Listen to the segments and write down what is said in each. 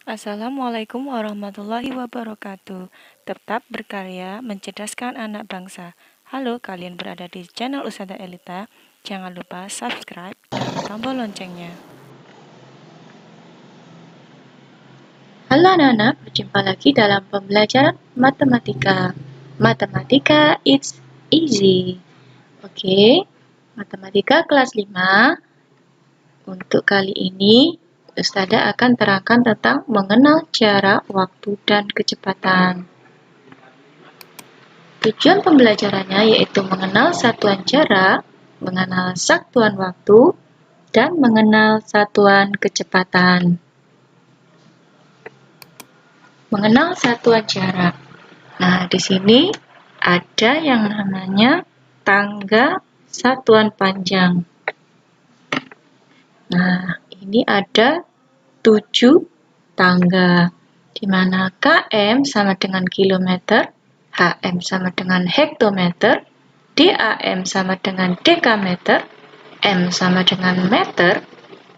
Assalamualaikum warahmatullahi wabarakatuh. Tetap berkarya, mencerdaskan anak bangsa. Halo, kalian berada di channel Ustazah Elita. Jangan lupa subscribe dan tombol loncengnya. Halo anak-anak, berjumpa lagi dalam pembelajaran matematika. Matematika it's easy. Oke, matematika kelas 5. Untuk kali ini, Ustazah akan terangkan tentang mengenal jarak, waktu, dan kecepatan. Tujuan pembelajarannya yaitu mengenal satuan jarak, mengenal satuan waktu, dan mengenal satuan kecepatan. Mengenal satuan jarak. Nah, di sini ada yang namanya tangga satuan panjang. Nah, ini ada 7 tangga, di mana km sama dengan kilometer, hm sama dengan hektometer, dam sama dengan dekameter, m sama dengan meter,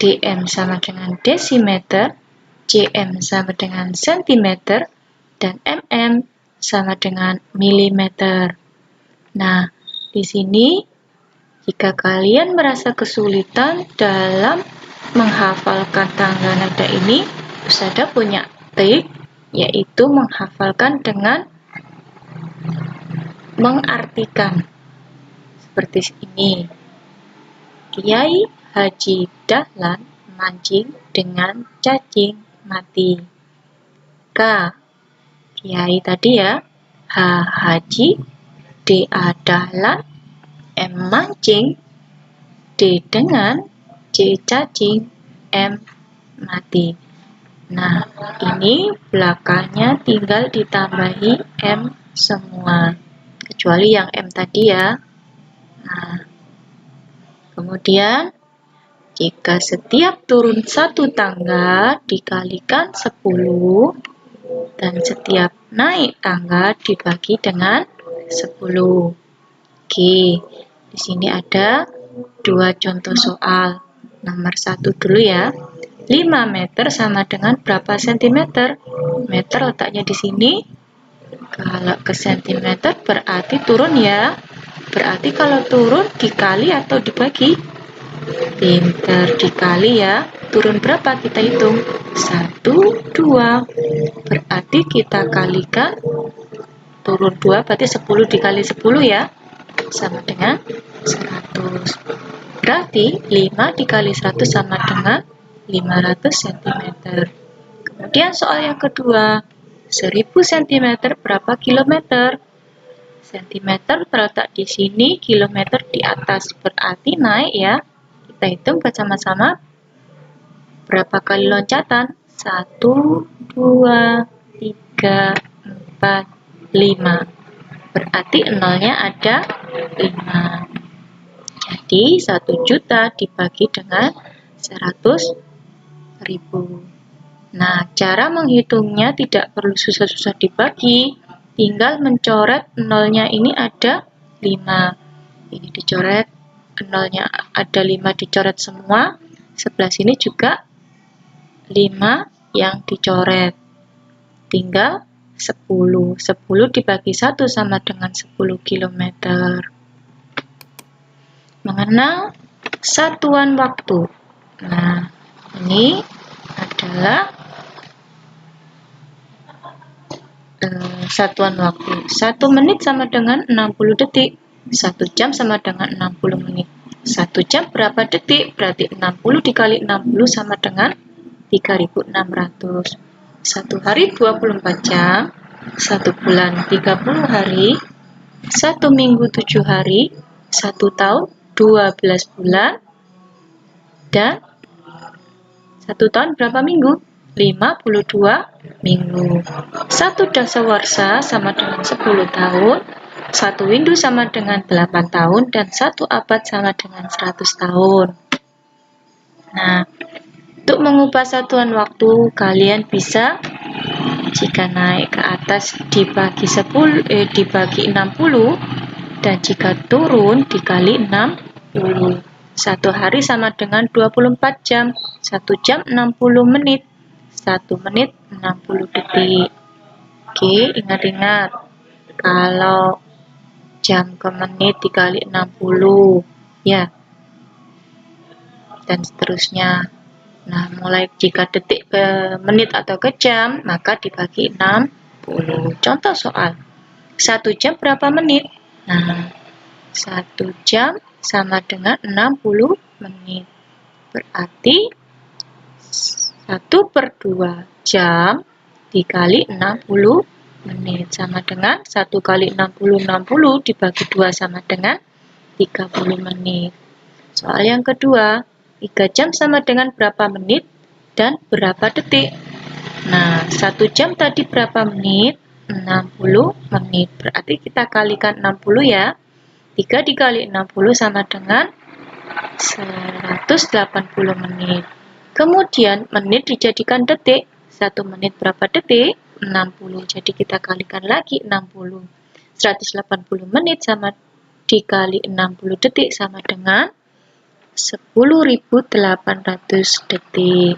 dm sama dengan desimeter, cm sama dengan sentimeter, dan mm sama dengan milimeter. Nah, di sini jika kalian merasa kesulitan dalam menghafalkan tangga nada ini, Ustazah punya trik, yaitu menghafalkan dengan mengartikan. Seperti ini. Kiai Haji Dahlan mancing dengan cacing mati. K. Kiai tadi ya. H. Haji. D. Dahlan. M. Mancing. D. Dengan. C. Cacing. M. Mati. Nah, ini belakangnya tinggal ditambahi M semua. Kecuali yang M tadi ya. Nah, kemudian jika setiap turun satu tangga dikalikan 10 dan setiap naik tangga dibagi dengan 10. Oke, di sini ada 2 contoh soal. Nomor 1 dulu ya. 5 meter sama dengan berapa sentimeter? Meter letaknya di sini. Kalau ke sentimeter berarti turun ya. Berarti kalau turun dikali atau dibagi? Pinter, dikali ya. Turun berapa kita hitung? 1, 2. Berarti kita kalikan. Turun 2 berarti 10 dikali 10 ya. Sama dengan 100. Berarti 5 dikali 100 sama dengan 500 cm. Kemudian soal yang kedua. 1000 cm berapa kilometer? Sentimeter terletak di sini, kilometer di atas, berarti naik ya. Kita hitung bersama-sama berapa kali loncatan? 1, 2, 3, 4, 5. Berarti nolnya ada 5. Jadi 1 juta dibagi dengan 100.000. Nah, cara menghitungnya tidak perlu susah-susah dibagi. Tinggal mencoret nolnya ini ada 5. Ini dicoret, nolnya ada 5 dicoret semua. Sebelah sini juga 5 yang dicoret. Tinggal 10. 10 dibagi 1 sama dengan 10 km. Mengenal satuan waktu. Nah, ini adalah satuan waktu. 1 menit sama dengan 60 detik. 1 jam sama dengan 60 menit. 1 jam berapa detik? Berarti 60 dikali 60 sama dengan 3600. 1 hari 24 jam. 1 bulan 30 hari. 1 minggu 7 hari. 1 tahun 12 bulan. Dan 1 tahun berapa minggu? 52 minggu. 1 dasawarsa sama dengan 10 tahun, 1 windu sama dengan 8 tahun, dan 1 abad sama dengan 100 tahun. Nah, untuk mengubah satuan waktu, kalian bisa jika naik ke atas dibagi 60, dan jika turun dikali 60. 1 hari sama dengan 24 jam, 1 jam 60 menit. 1 menit 60 detik. Oke, ingat-ingat. Kalau jam ke menit dikali 60, ya. Dan seterusnya. Nah, mulai jika detik ke menit atau ke jam, maka dibagi 60. Contoh soal. 1 jam berapa menit? Nah, 1 jam sama dengan 60 menit. Berarti 1/2 jam dikali 60 menit sama dengan 1 kali 60 dibagi 2 sama dengan 30 menit. Soal yang kedua, 3 jam sama dengan berapa menit dan berapa detik? Nah, 1 jam tadi berapa menit? 60 menit. Berarti kita kalikan 60 ya. 3 dikali 60 sama dengan 180 menit. Kemudian menit dijadikan detik. 1 menit berapa detik? 60. Jadi kita kalikan lagi 60. 180 menit sama dikali 60 detik sama dengan 10.800 detik.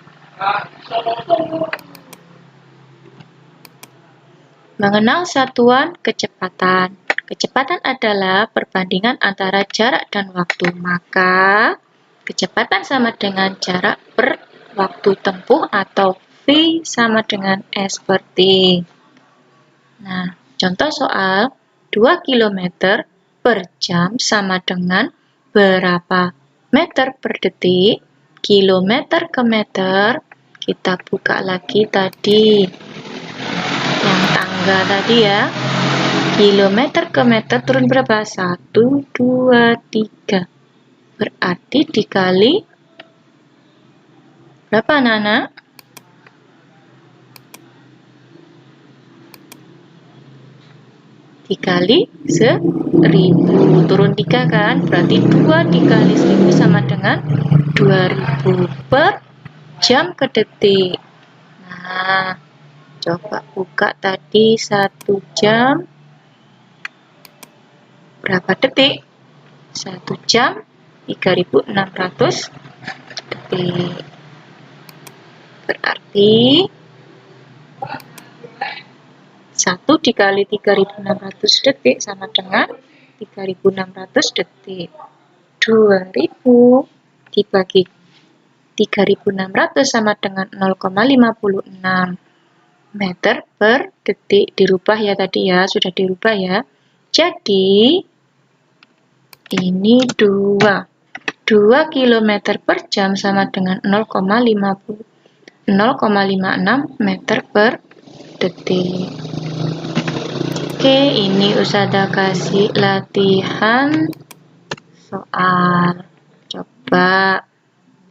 Mengenal satuan kecepatan. Kecepatan adalah perbandingan antara jarak dan waktu. Maka kecepatan sama dengan jarak per waktu tempuh atau V sama dengan S per T. Nah, contoh soal 2 km per jam sama dengan berapa meter per detik? Kilometer ke meter, kita buka lagi tadi yang tangga tadi ya. Kilometer ke meter turun berapa? 1, 2, 3. Berarti dikali berapa anak-anak? Dikali 1000. Turun 3 kan? Berarti 2 dikali 1000 sama dengan 2000 per jam ke detik. Nah, coba buka tadi 1 jam. Berapa detik? 1 jam 3600 detik. Berarti 1 dikali 3600 detik sama dengan 3600 detik. 2000 dibagi 3600 sama dengan 0,56 meter per detik. Dirubah ya tadi ya, sudah dirubah ya. Jadi ini 2 km per jam sama dengan 0,56 meter per detik. Oke, ini Ustazah kasih latihan soal. Coba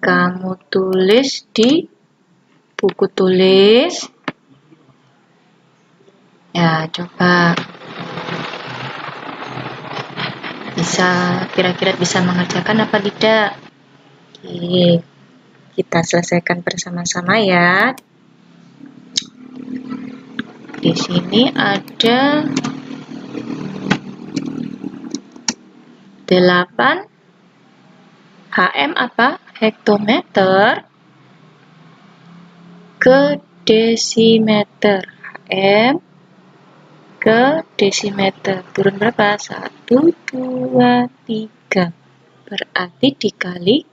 kamu tulis di buku tulis. Ya, coba. Kira-kira bisa mengerjakan apa tidak? Oke, kita selesaikan bersama-sama ya. Di sini ada 8 HM apa? Hektometer ke desimeter. HM ke desimeter. Turun berapa? 1, 2, 3. Berarti dikali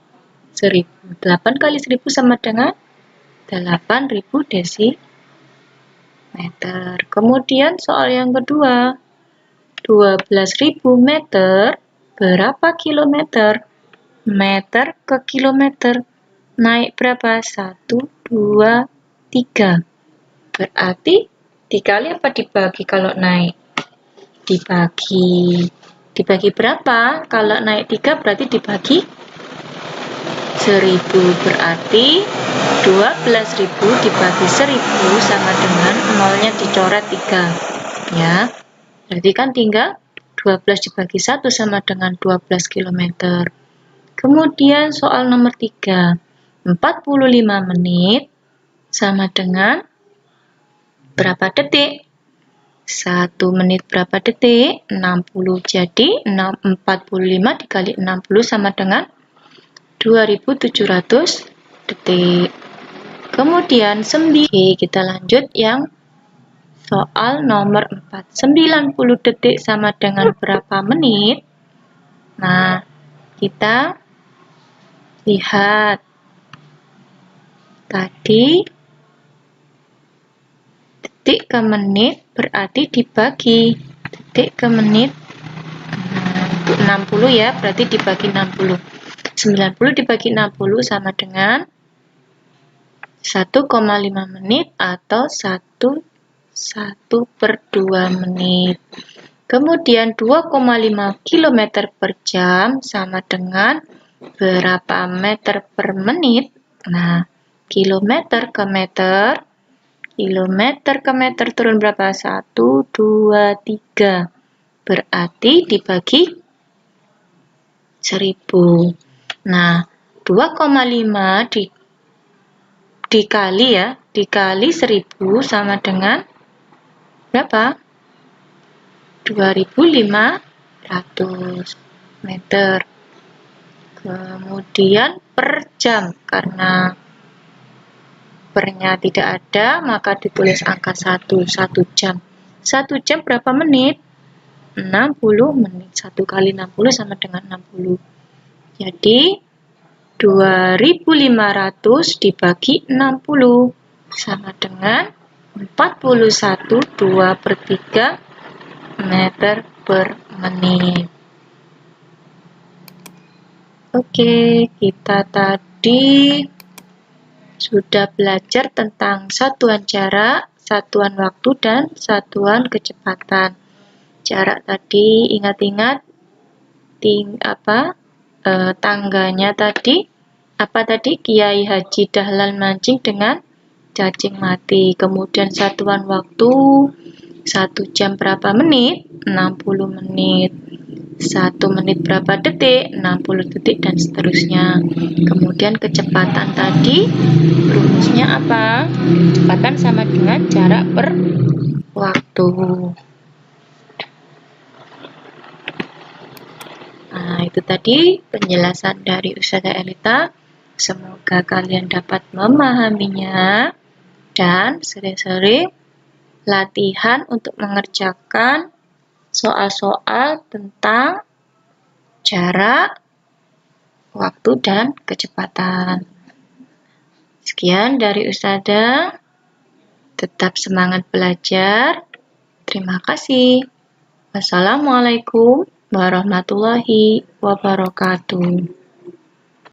1000. 8 kali 1000 sama dengan 8000 desimeter. Kemudian soal yang kedua. 12.000 meter berapa kilometer? Meter ke kilometer. Naik berapa? 1, 2, 3. Berarti dikali apa dibagi kalau naik? Dibagi berapa? Kalau naik 3 berarti dibagi 1000. Berarti 12.000 dibagi 1000 sama dengan nolnya dicoret 3. Ya. Berarti kan tinggal 12 dibagi 1 sama dengan 12 km. Kemudian soal nomor 3. 45 menit sama dengan berapa detik? 1 menit berapa detik? 60. Jadi 45 dikali 60 sama dengan 2700 detik. Kemudian 9. Kita lanjut yang soal nomor 4. 90 detik sama dengan berapa menit? Nah, kita lihat. Tadi detik ke menit berarti dibagi. Detik ke menit. Nah, untuk 60 ya, berarti dibagi 60. 90 dibagi 60 sama dengan 1,5 menit atau 1/2 menit. Kemudian 2,5 km per jam sama dengan berapa meter per menit? Nah, kilometer ke meter turun berapa? 1, 2, 3. Berarti dibagi 1000. Nah, 2,5 dikali 1000 sama dengan berapa? 2500 meter. Kemudian per jam, karena pernya tidak ada, maka ditulis angka 1 jam. 1 jam berapa menit? 60 menit. 1 kali 60 sama dengan 60. Jadi 2500 dibagi 60 sama dengan 41, 2/3 meter per menit. Oke, kita tadi sudah belajar tentang satuan jarak, satuan waktu, dan satuan kecepatan. Jarak tadi ingat-ingat tangganya tadi apa tadi? Kiai Haji Dahlan mancing dengan cacing mati. Kemudian satuan waktu 1 jam berapa menit? 60 menit. 1 menit berapa detik? 60 detik dan seterusnya. Kemudian kecepatan tadi rumusnya apa? Kecepatan sama dengan jarak per waktu. Nah, itu tadi penjelasan dari Ustazah Elita. Semoga kalian dapat memahaminya dan sering-sering latihan untuk mengerjakan soal-soal tentang jarak, waktu, dan kecepatan. Sekian dari Ustazah. Tetap semangat belajar. Terima kasih. Wassalamualaikum warahmatullahi wabarakatuh.